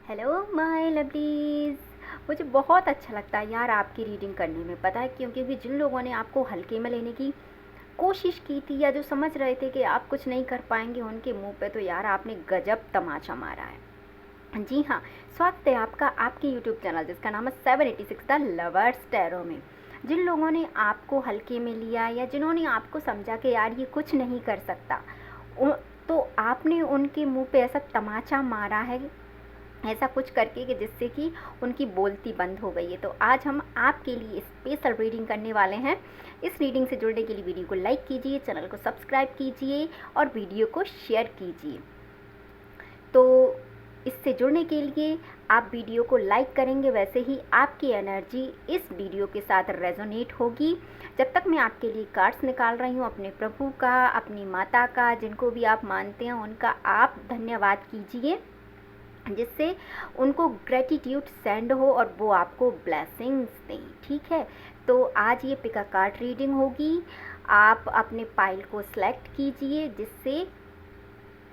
Hello my lovelies. मुझे बहुत अच्छा लगता है यार आपकी रीडिंग करने में। पता है क्यों? क्योंकि जिन लोगों ने आपको हल्के में लेने की कोशिश की थी या जो समझ रहे थे कि आप कुछ नहीं कर पाएंगे, उनके मुंह पे तो यार आपने गजब तमाचा मारा है। जी हाँ, स्वागत है आपका आपके यूट्यूब चैनल जिसका नाम है 786 द लवर्स टैरो में। जिन लोगों ने आपको हल्के में लिया या जिन्होंने आपको समझा कि यार ये कुछ नहीं कर सकता, तो आपने उनके मुंह पे ऐसा तमाचा मारा है, ऐसा कुछ करके कि जिससे कि उनकी बोलती बंद हो गई है। तो आज हम आपके लिए स्पेशल रीडिंग करने वाले हैं। इस रीडिंग से जुड़ने के लिए वीडियो को लाइक कीजिए, चैनल को सब्सक्राइब कीजिए और वीडियो को शेयर कीजिए। तो इससे जुड़ने के लिए आप वीडियो को लाइक करेंगे, वैसे ही आपकी एनर्जी इस वीडियो के साथ रेजोनेट होगी। जब तक मैं आपके लिए कार्ड्स निकाल रही हूँ, अपने प्रभु का, अपनी माता का, जिनको भी आप मानते हैं उनका आप धन्यवाद कीजिए, जिससे उनको ग्रेटिट्यूड सेंड हो और वो आपको ब्लेसिंग्स दें। ठीक है, तो आज ये पिक अ कार्ड रीडिंग होगी। आप अपने पाइल को सिलेक्ट कीजिए जिससे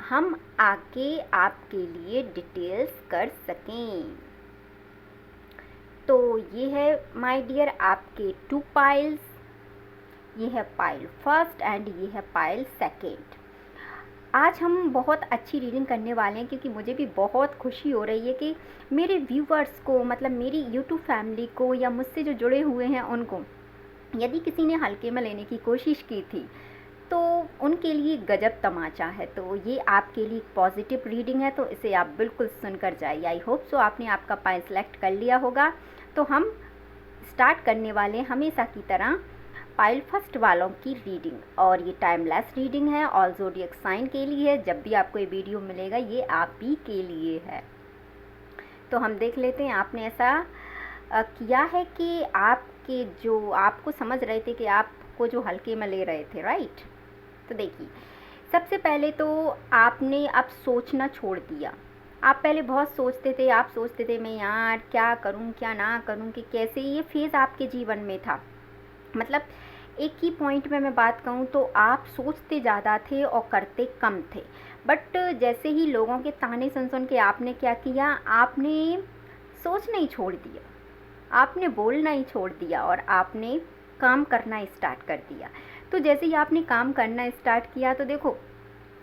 हम आगे आपके लिए डिटेल्स कर सकें। तो ये है माय डियर आपके 2 पाइल्स। ये है पाइल फर्स्ट एंड ये है पाइल सेकेंड। आज हम बहुत अच्छी रीडिंग करने वाले हैं क्योंकि मुझे भी बहुत खुशी हो रही है कि मेरे व्यूवर्स को, मतलब मेरी यूट्यूब फैमिली को या मुझसे जो जुड़े हुए हैं उनको, यदि किसी ने हल्के में लेने की कोशिश की थी तो उनके लिए गजब तमाचा है। तो ये आपके लिए पॉजिटिव रीडिंग है, तो इसे आप बिल्कुल सुनकर जाइए। आई होप सो आपने आपका पाइल सेलेक्ट कर लिया होगा। तो हम स्टार्ट करने वाले हैं हमेशा की तरह पाइल फर्स्ट वालों की रीडिंग, और ये टाइमलेस रीडिंग है, ऑल ज़ोडिएक साइन के लिए है। जब भी आपको ये वीडियो मिलेगा ये आप ही के लिए है। तो हम देख लेते हैं आपने ऐसा किया है कि आपके जो आपको समझ रहे थे कि आपको जो हल्के में ले रहे थे, राइट। तो देखिए, सबसे पहले तो आपने अब सोचना छोड़ दिया। आप पहले बहुत सोचते थे, आप सोचते थे मैं यार क्या करूं क्या ना करूं, कि कैसे ये फेज़ आपके जीवन में था। मतलब एक ही पॉइंट में मैं बात कहूँ तो आप सोचते ज़्यादा थे और करते कम थे। बट जैसे ही लोगों के ताने सुन सुन के आपने क्या किया, आपने सोचना ही छोड़ दिया, आपने बोलना ही छोड़ दिया और आपने काम करना स्टार्ट कर दिया। तो जैसे ही आपने काम करना स्टार्ट किया तो देखो,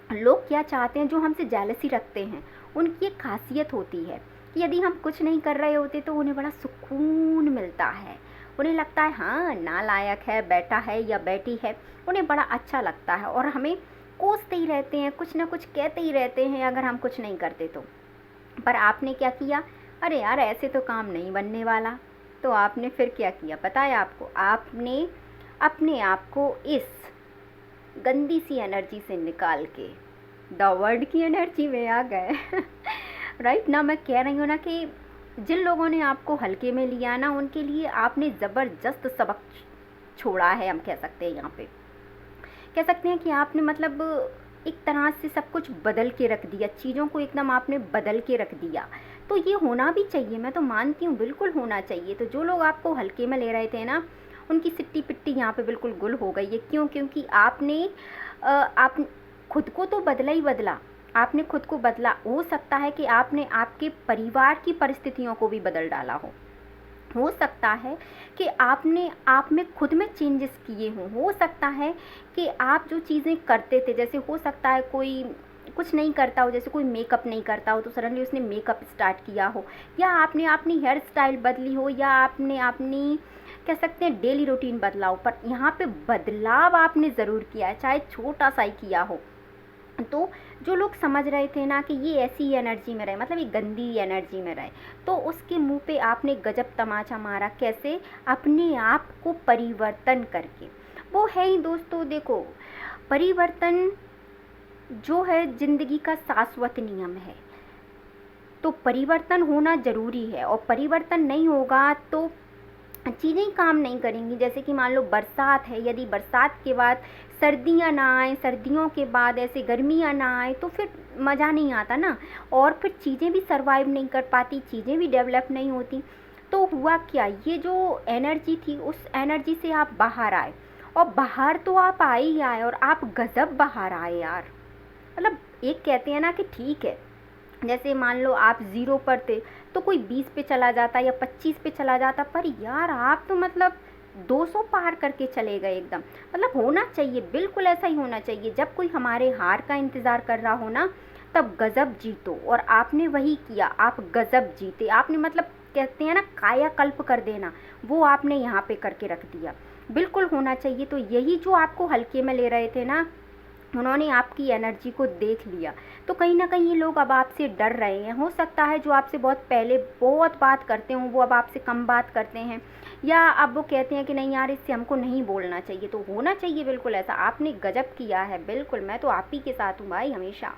लोग क्या चाहते हैं, जो हमसे जेलसी रखते हैं उनकी एक खासियत होती है कि यदि हम कुछ नहीं कर रहे होते तो उन्हें बड़ा सुकून मिलता है। उन्हें लगता है हाँ नालायक है, बेटा है या बेटी है, उन्हें बड़ा अच्छा लगता है और हमें कोसते ही रहते हैं, कुछ ना कुछ कहते ही रहते हैं अगर हम कुछ नहीं करते तो। पर आपने क्या किया, अरे यार ऐसे तो काम नहीं बनने वाला। तो आपने फिर क्या किया पता है आपको, आपने अपने आप को इस गंदी सी एनर्जी से निकाल के द वर्ड की एनर्जी में आ गए। राइट ना, मैं कह रही हूँ ना कि जिन लोगों ने आपको हल्के में लिया ना, उनके लिए आपने ज़बरदस्त सबक छोड़ा है। हम कह सकते हैं, यहाँ पे कह सकते हैं कि आपने मतलब एक तरह से सब कुछ बदल के रख दिया, चीज़ों को एकदम आपने बदल के रख दिया। तो ये होना भी चाहिए, मैं तो मानती हूँ बिल्कुल होना चाहिए। तो जो लोग आपको हल्के में ले रहे थे ना, उनकी सिट्टी पिट्टी यहाँ पे बिल्कुल गुल हो गई है। क्यों? क्योंकि आपने आप खुद को तो बदला ही बदला, आपने खुद को बदला। हो सकता है कि आपने आपके परिवार की परिस्थितियों को भी बदल डाला हो सकता है कि आपने आप में खुद में चेंजेस किए हों। हो सकता है कि आप जो चीज़ें करते थे, जैसे हो सकता है कोई कुछ नहीं करता हो, जैसे कोई मेकअप नहीं करता हो तो सडनली उसने मेकअप स्टार्ट किया हो, या आपने अपनी हेयर स्टाइल बदली हो, या आपने अपनी कह सकते हैं डेली रूटीन बदला हो। पर यहाँ पे बदलाव आपने ज़रूर किया है, चाहे छोटा सा ही किया हो। तो जो लोग समझ रहे थे ना कि ये ऐसी एनर्जी में रहे, मतलब ये गंदी एनर्जी में रहे, तो उसके मुंह पे आपने गजब तमाचा मारा। कैसे? अपने आप को परिवर्तन करके। वो है ही दोस्तों, देखो परिवर्तन जो है ज़िंदगी का शाश्वत नियम है। तो परिवर्तन होना ज़रूरी है, और परिवर्तन नहीं होगा तो चीज़ें काम नहीं करेंगी। जैसे कि मान लो बरसात है, यदि बरसात के बाद सर्दियाँ ना आए, सर्दियों के बाद ऐसे गर्मियाँ ना आए, तो फिर मज़ा नहीं आता ना, और फिर चीज़ें भी सर्वाइव नहीं कर पाती, चीज़ें भी डेवलप नहीं होती। तो हुआ क्या, ये जो एनर्जी थी उस एनर्जी से आप बाहर आए, और बाहर तो आप आए ही आए, और आप गज़ब बाहर आए यार। मतलब एक कहते हैं ना कि ठीक है जैसे मान लो आप 0 पर थे तो कोई 20 पे चला जाता या 25 पे चला जाता, पर यार आप तो मतलब 200 पार करके चले गए एकदम। मतलब होना चाहिए, बिल्कुल ऐसा ही होना चाहिए। जब कोई हमारे हार का इंतज़ार कर रहा हो ना, तब गज़ब जीतो, और आपने वही किया, आप गज़ब जीते। आपने मतलब कहते हैं ना कायाकल्प कर देना, वो आपने यहाँ पे करके रख दिया। बिल्कुल होना चाहिए। तो यही जो आपको हल्के में ले रहे थे ना, उन्होंने आपकी एनर्जी को देख लिया, तो कहीं ना कहीं ये लोग अब आपसे डर रहे हैं। हो सकता है जो आपसे बहुत पहले बहुत बात करते हों वो अब आपसे कम बात करते हैं, या अब वो कहते हैं कि नहीं यार इससे हमको नहीं बोलना चाहिए। तो होना चाहिए बिल्कुल ऐसा, आपने गजब किया है। बिल्कुल मैं तो आप ही के साथ हूँ भाई हमेशा।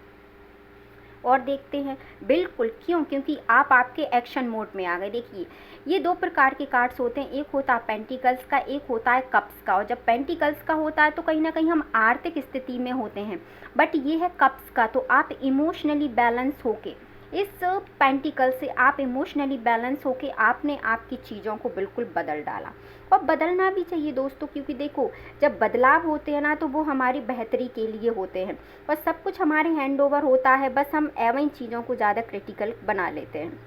और देखते हैं बिल्कुल क्यों, क्योंकि आप आपके एक्शन मोड में आ गए। देखिए ये 2 प्रकार के कार्ड्स होते हैं, एक होता है पेंटिकल्स का, एक होता है कप्स का। और जब पेंटिकल्स का होता है तो कहीं ना कहीं हम आर्थिक स्थिति में होते हैं, बट ये है कप्स का, तो आप इमोशनली बैलेंस होके, इस पेंटिकल से आप इमोशनली बैलेंस होके आपने आपकी चीज़ों को बिल्कुल बदल डाला। और बदलना भी चाहिए दोस्तों, क्योंकि देखो जब बदलाव होते हैं ना तो वो हमारी बेहतरी के लिए होते हैं, और सब कुछ हमारे हैंड ओवर होता है, बस हम एवं चीज़ों को ज़्यादा क्रिटिकल बना लेते हैं।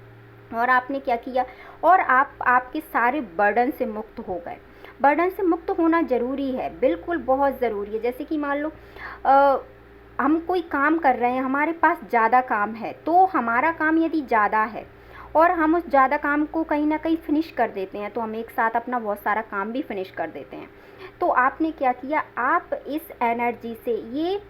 और आपने क्या किया, और आप आपके सारे बर्डन से मुक्त हो गए। बर्डन से मुक्त होना ज़रूरी है, बिल्कुल बहुत ज़रूरी है। जैसे कि मान लो हम कोई काम कर रहे हैं, हमारे पास ज़्यादा काम है, तो हमारा काम यदि ज़्यादा है और हम उस ज़्यादा काम को कहीं ना कहीं फिनिश कर देते हैं, तो हम एक साथ अपना बहुत सारा काम भी फिनिश कर देते हैं। तो आपने क्या किया, आप इस एनर्जी से, ये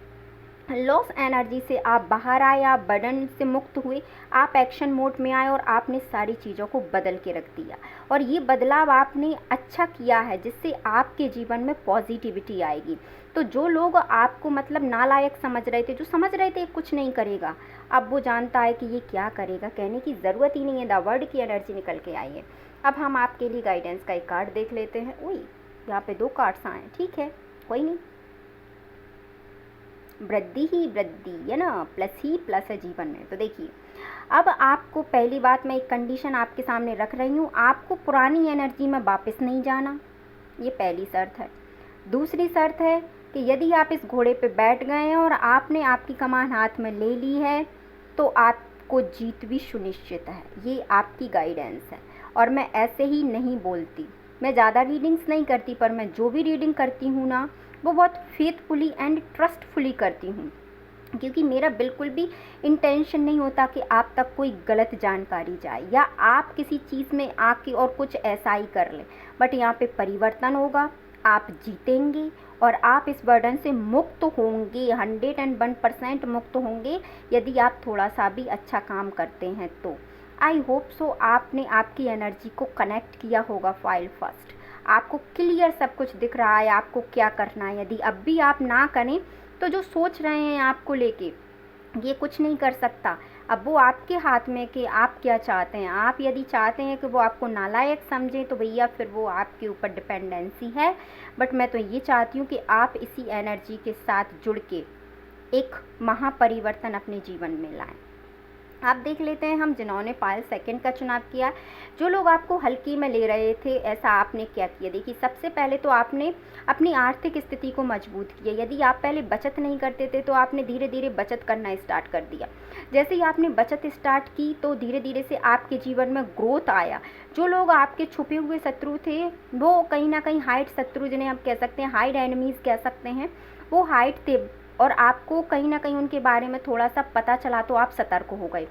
लॉस एनर्जी से आप बाहर आए, आप बर्डन से मुक्त हुए, आप एक्शन मोड में आए और आपने सारी चीज़ों को बदल के रख दिया। और ये बदलाव आपने अच्छा किया है, जिससे आपके जीवन में पॉजिटिविटी आएगी। तो जो लोग आपको मतलब नालायक समझ रहे थे, जो समझ रहे थे कुछ नहीं करेगा, अब वो जानता है कि ये क्या करेगा, कहने की ज़रूरत ही नहीं है। द वर्ड की एनर्जी निकल के आई है। अब हम आपके लिए गाइडेंस का एक कार्ड देख लेते हैं। ओए यहाँ पे 2 कार्ड्स आए, ठीक है कोई नहीं, वृद्धि ही वृद्धि है ना, प्लस ही प्लस है जीवन में। तो देखिए अब आपको पहली बात, मैं एक कंडीशन आपके सामने रख रही हूँ, आपको पुरानी एनर्जी में वापस नहीं जाना, ये पहली शर्त है। दूसरी शर्त है कि यदि आप इस घोड़े पे बैठ गए हैं और आपने आपकी कमान हाथ में ले ली है, तो आपको जीत भी सुनिश्चित है। ये आपकी गाइडेंस है। और मैं ऐसे ही नहीं बोलती, मैं ज़्यादा रीडिंग्स नहीं करती, पर मैं जो भी रीडिंग करती हूँ ना, वो बहुत फेथफुली एंड ट्रस्टफुली करती हूँ, क्योंकि मेरा बिल्कुल भी इंटेंशन नहीं होता कि आप तक कोई गलत जानकारी जाए या आप किसी चीज़ में आके और कुछ ऐसा ही कर लें। बट यहाँ पे परिवर्तन होगा, आप जीतेंगे और आप इस बर्डन से मुक्त होंगे, 101% मुक्त होंगे, यदि आप थोड़ा सा भी अच्छा काम करते हैं तो। आई होप सो आपने आपकी एनर्जी को कनेक्ट किया होगा फाइल फर्स्ट, आपको क्लियर सब कुछ दिख रहा है आपको क्या करना है। यदि अब भी आप ना करें तो जो सोच रहे हैं आपको लेके, ये कुछ नहीं कर सकता। अब वो आपके हाथ में कि आप क्या चाहते हैं। आप यदि चाहते हैं कि वो आपको नालायक समझें तो भैया फिर वो आपके ऊपर डिपेंडेंसी है। बट मैं तो ये चाहती हूँ कि आप इसी एनर्जी के साथ जुड़ के एक महापरिवर्तन अपने जीवन में लाएं। आप देख लेते हैं हम जिन्होंने पायल सेकंड का चुनाव किया, जो लोग आपको हल्की में ले रहे थे, ऐसा आपने क्या किया। देखिए सबसे पहले तो आपने अपनी आर्थिक स्थिति को मजबूत किया। यदि आप पहले बचत नहीं करते थे तो आपने धीरे धीरे बचत करना स्टार्ट कर दिया। जैसे ही आपने बचत स्टार्ट की तो धीरे धीरे से आपके जीवन में ग्रोथ आया। जो लोग आपके छुपे हुए शत्रु थे, वो कहीं ना कहीं हाइड शत्रु, जिन्हें आप कह सकते हैं हाइड एनिमीज़ कह सकते हैं, वो हाइड थे और आपको कहीं ना कहीं उनके बारे में थोड़ा सा पता चला तो आप सतर्क हो गए।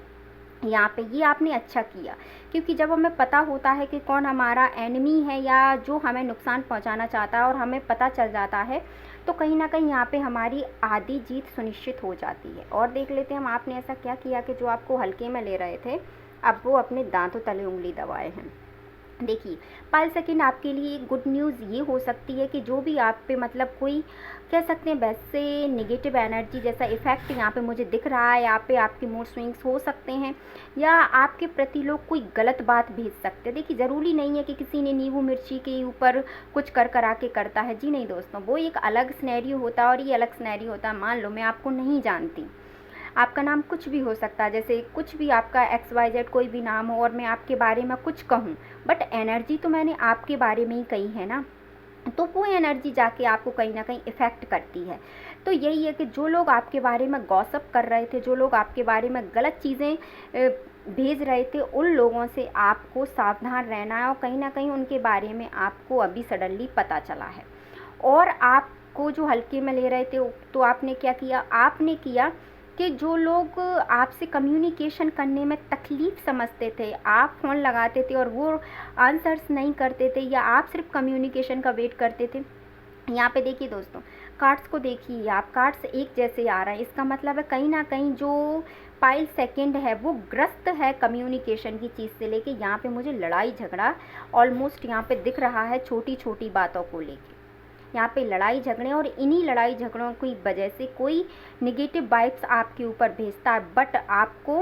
यहाँ पे ये आपने अच्छा किया, क्योंकि जब हमें पता होता है कि कौन हमारा एनिमी है या जो हमें नुकसान पहुँचाना चाहता है और हमें पता चल जाता है, तो कहीं ना कहीं यहाँ पे हमारी आधी जीत सुनिश्चित हो जाती है। और देख लेते हैं हम आपने ऐसा क्या किया कि जो आपको हल्के में ले रहे थे, अब वो अपने दांतों तले उंगली दबाए हैं। देखिए पायल सेकंड आपके लिए गुड न्यूज़ ये हो सकती है कि जो भी आप पे मतलब कोई कह सकते हैं वैसे नेगेटिव एनर्जी जैसा इफ़ेक्ट यहाँ पे मुझे दिख रहा है, यहाँ पे आपके मूड स्विंग्स हो सकते हैं या आपके प्रति लोग कोई गलत बात भेज सकते हैं। देखिए ज़रूरी नहीं है कि किसी ने नींबू मिर्ची के ऊपर कुछ कर करा के करता है, जी नहीं दोस्तों, वो एक अलग सिनेरियो होता है और ये अलग सिनेरियो होता है। मान लो मैं आपको नहीं जानती, आपका नाम कुछ भी हो सकता है, जैसे कुछ भी आपका XYZ कोई भी नाम हो और मैं आपके बारे में कुछ कहूँ, बट एनर्जी तो मैंने आपके बारे में ही कही है ना, तो वो एनर्जी जाके आपको कहीं ना कहीं इफ़ेक्ट करती है। तो यही है कि जो लोग आपके बारे में गॉसिप कर रहे थे, जो लोग आपके बारे में गलत चीज़ें भेज रहे थे, उन लोगों से आपको सावधान रहना है। और कहीं ना कहीं उनके बारे में आपको अभी सडनली पता चला है, और आपको जो हल्के में ले रहे थे, तो आपने क्या किया, आपने किया कि जो लोग आपसे कम्युनिकेशन करने में तकलीफ़ समझते थे, आप फ़ोन लगाते थे और वो आंसर्स नहीं करते थे, या आप सिर्फ कम्युनिकेशन का वेट करते थे। यहाँ पे देखिए दोस्तों, कार्ड्स को देखिए आप, कार्ड्स एक जैसे आ रहे हैं, इसका मतलब है कहीं ना कहीं जो पाइल सेकंड है वो ग्रस्त है कम्युनिकेशन की चीज़ से लेके। यहाँ पे मुझे लड़ाई झगड़ा ऑलमोस्ट यहाँ पे दिख रहा है, छोटी छोटी बातों को लेके यहाँ पे लड़ाई झगड़े, और इन्हीं लड़ाई झगड़ों की वजह से कोई निगेटिव वाइब्स आपके ऊपर भेजता है, बट आपको।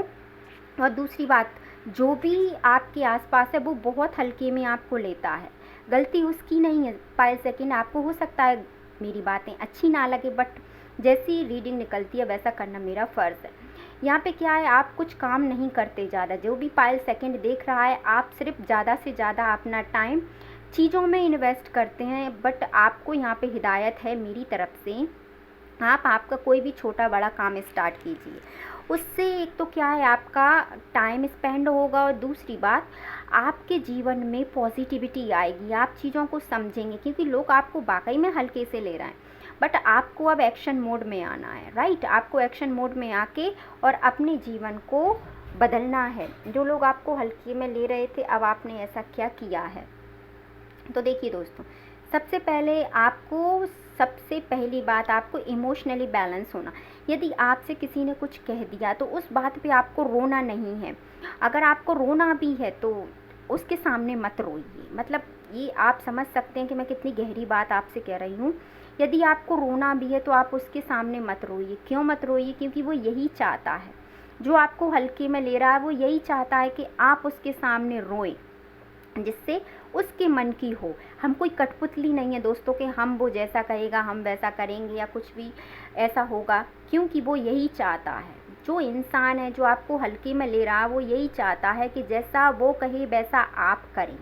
और दूसरी बात, जो भी आपके आसपास है वो बहुत हल्के में आपको लेता है, गलती उसकी नहीं है। पाइल सेकंड, आपको हो सकता है मेरी बातें अच्छी ना लगे, बट जैसी रीडिंग निकलती है वैसा करना मेरा फ़र्ज़ है। यहाँ पे क्या है, आप कुछ काम नहीं करते ज़्यादा, जो भी पाइल सेकंड देख रहा है, आप सिर्फ ज़्यादा से ज़्यादा अपना टाइम चीज़ों में इन्वेस्ट करते हैं। बट आपको यहाँ पे हिदायत है मेरी तरफ से, आप आपका कोई भी छोटा बड़ा काम स्टार्ट कीजिए, उससे एक तो क्या है आपका टाइम स्पेंड होगा, और दूसरी बात आपके जीवन में पॉजिटिविटी आएगी, आप चीज़ों को समझेंगे, क्योंकि लोग आपको वाकई में हल्के से ले रहे हैं, बट आपको अब एक्शन मोड में आना है, राइट। आपको एक्शन मोड में आके और अपने जीवन को बदलना है। जो लोग आपको हल्के में ले रहे थे, अब आपने ऐसा क्या किया है। तो देखिए दोस्तों, सबसे पहली बात, आपको इमोशनली बैलेंस होना। यदि आपसे किसी ने कुछ कह दिया तो उस बात पे आपको रोना नहीं है। अगर आपको रोना भी है तो उसके सामने मत रोइए। मतलब ये आप समझ सकते हैं कि मैं कितनी गहरी बात आपसे कह रही हूँ। यदि आपको रोना भी है तो आप उसके सामने मत रोइए। क्यों मत रोइए? क्योंकि वो यही चाहता है, जो आपको हल्के में ले रहा है वो यही चाहता है कि आप उसके सामने रोएं, जिससे उसके मन की हो। हम कोई कठपुतली नहीं है दोस्तों कि हम वो जैसा कहेगा हम वैसा करेंगे या कुछ भी ऐसा होगा, क्योंकि वो यही चाहता है। जो इंसान है जो आपको हल्के में ले रहा है वो यही चाहता है कि जैसा वो कहे वैसा आप करें,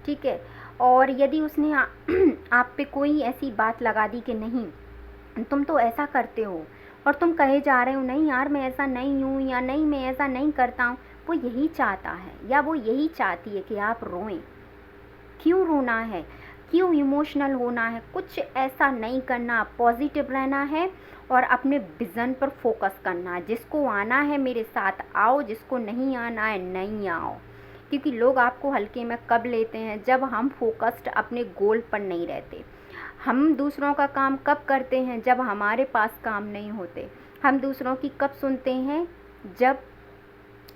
ठीक है। और यदि उसने आप पे कोई ऐसी बात लगा दी कि नहीं तुम तो ऐसा करते हो, और तुम कहे जा रहे हो नहीं यार मैं ऐसा नहीं हूँ, या नहीं मैं ऐसा नहीं करता हूँ, वो यही चाहता है या वो यही चाहती है कि आप रोएं। क्यों रोना है? क्यों इमोशनल होना है? कुछ ऐसा नहीं करना, पॉजिटिव रहना है और अपने विज़न पर फोकस करना है। जिसको आना है मेरे साथ आओ, जिसको नहीं आना है नहीं आओ। क्योंकि लोग आपको हल्के में कब लेते हैं? जब हम फोकस्ड अपने गोल पर नहीं रहते। हम दूसरों का काम कब करते हैं? जब हमारे पास काम नहीं होते। हम दूसरों की कब सुनते हैं? जब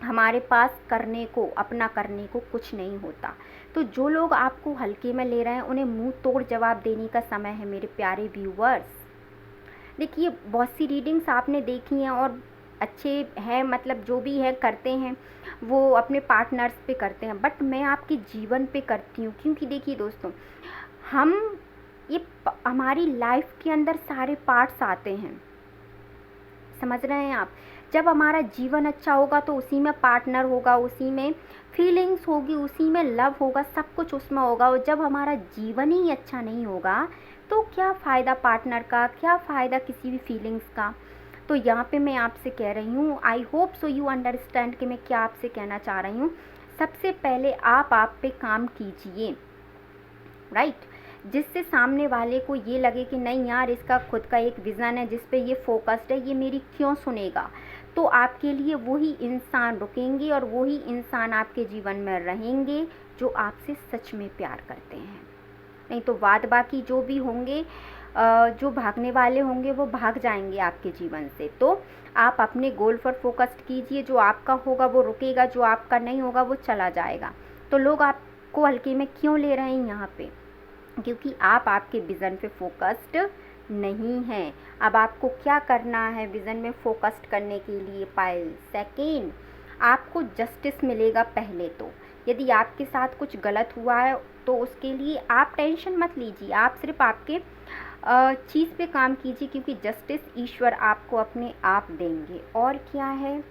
हमारे पास करने को, अपना करने को कुछ नहीं होता। तो जो लोग आपको हल्के में ले रहे हैं उन्हें मुंह तोड़ जवाब देने का समय है मेरे प्यारे व्यूवर्स। देखिए बहुत सी रीडिंग्स आपने देखी हैं और अच्छे हैं, मतलब जो भी है करते हैं वो अपने पार्टनर्स पे करते हैं, बट मैं आपके जीवन पे करती हूँ। क्योंकि देखिए दोस्तों, हम हमारी लाइफ के अंदर सारे पार्ट्स आते हैं, समझ रहे हैं आप। जब हमारा जीवन अच्छा होगा तो उसी में पार्टनर होगा, उसी में फीलिंग्स होगी, उसी में लव होगा, सब कुछ उसमें होगा। और जब हमारा जीवन ही अच्छा नहीं होगा तो क्या फ़ायदा पार्टनर का, क्या फ़ायदा किसी भी फीलिंग्स का। तो यहाँ पे मैं आपसे कह रही हूँ, I hope so you understand कि मैं क्या आपसे कहना चाह रही हूँ। सबसे पहले आप पे काम कीजिए, राइट, जिससे सामने वाले को ये लगे कि नहीं यार इसका खुद का एक विज़न है जिस पे ये फोकस्ड है, ये मेरी क्यों सुनेगा। तो आपके लिए वही इंसान रुकेंगे और वही इंसान आपके जीवन में रहेंगे जो आपसे सच में प्यार करते हैं। नहीं तो बाद बाकी जो भी होंगे, जो भागने वाले होंगे वो भाग जाएंगे आपके जीवन से। तो आप अपने गोल पर फोकस्ड कीजिए, जो आपका होगा वो रुकेगा, जो आपका नहीं होगा वो चला जाएगा। तो लोग आपको हल्के में क्यों ले रहे हैं यहाँ पे? क्योंकि आप आपके विज़न पे फोकस्ड नहीं हैं। अब आपको क्या करना है विज़न में फोकस्ड करने के लिए? पाइल सेकेंड, आपको जस्टिस मिलेगा पहले तो। यदि आपके साथ कुछ गलत हुआ है तो उसके लिए आप टेंशन मत लीजिए, आप सिर्फ आपके चीज़ पे काम कीजिए, क्योंकि जस्टिस ईश्वर आपको अपने आप देंगे। और क्या है,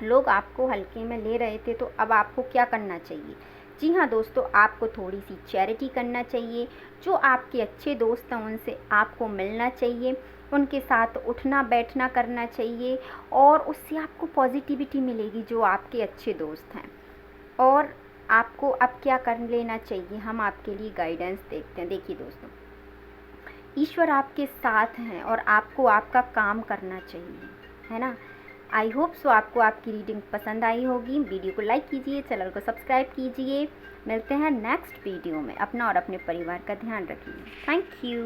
लोग आपको हल्के में ले रहे थे तो अब आपको क्या करना चाहिए? जी हाँ दोस्तों, आपको थोड़ी सी चैरिटी करना चाहिए। जो आपके अच्छे दोस्त हैं उनसे आपको मिलना चाहिए, उनके साथ उठना बैठना करना चाहिए और उससे आपको पॉजिटिविटी मिलेगी जो आपके अच्छे दोस्त हैं। और आपको अब क्या कर लेना चाहिए, हम आपके लिए गाइडेंस देखते हैं। देखिए दोस्तों, ईश्वर आपके साथ हैं और आपको आपका काम करना चाहिए, है ना। आई होप सो आपको आपकी रीडिंग पसंद आई होगी। वीडियो को लाइक कीजिए, चैनल को सब्सक्राइब कीजिए। मिलते हैं नेक्स्ट वीडियो में। अपना और अपने परिवार का ध्यान रखिए। Thank you.